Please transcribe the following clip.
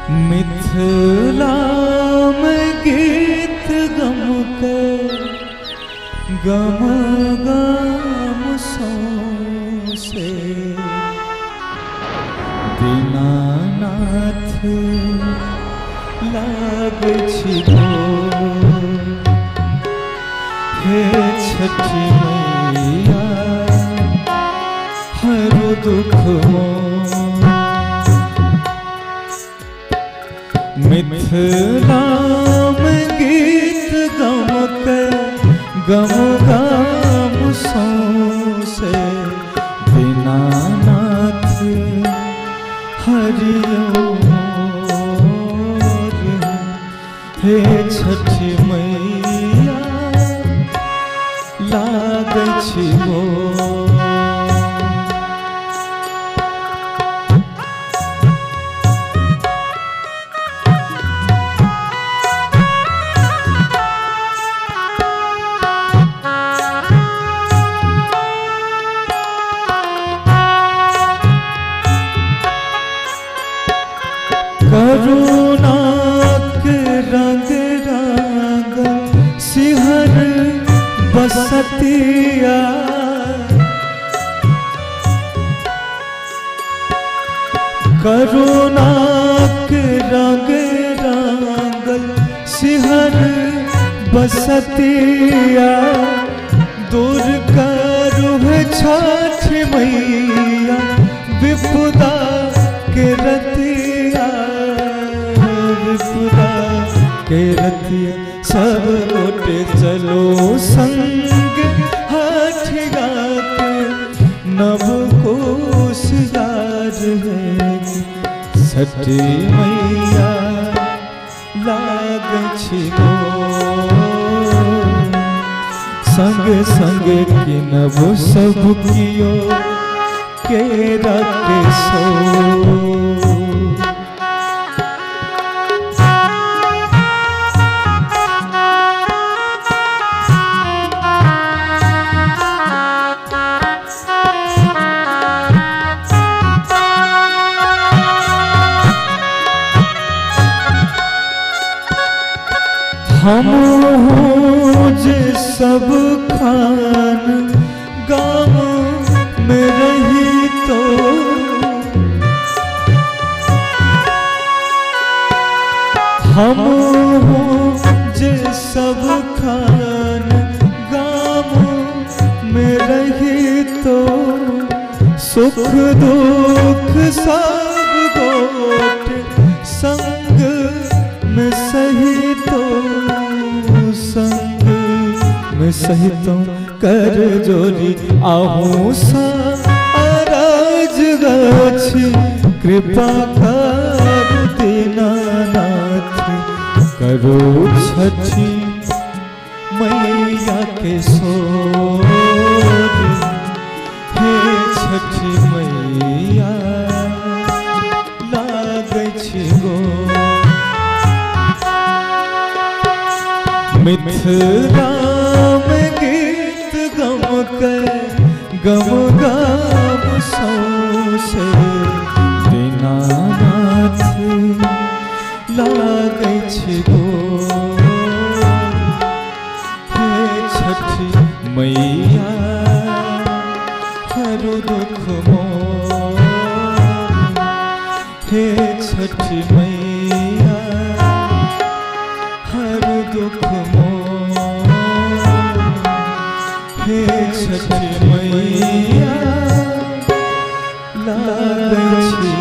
मिथिला में गीत गम के गम गम सौंसे दीनानाथ लागै छी हे छठी मैया हर दुख मिथिला में गीत गम के गम गम सौंसे दीनानाथ हरिओम हे छठी मैया लागै छी करुणा के रंग रंग सिहर बसतिया करुणा के रंग रंग सिहर बसतिया दूर करू है छठी मैया विपदा के रतिया विपदा के रतिया सब गोटे चलो संग हाथ गाके नव कोशियार है छठी मैया लागै छी संग संग किनब सब कियो केरा के सो हम जे सब खान गाँव में रही तो हम जे सब खान गाँव में रही तो सुख दुख सब गोट संग में सही तो संग में सही तो कर जोरी आहूं साराज गाछी कृपा कर दीनानाथ करो छठी मैया के सोर हे छठी मैया लागै छी मिथिला में गीत गम के गम गम सौंसे दीनानाथ लागै छी हे छठी मैया हर दुख मोर हे छठी मैया हर दुख हे छठी मैया लागै छी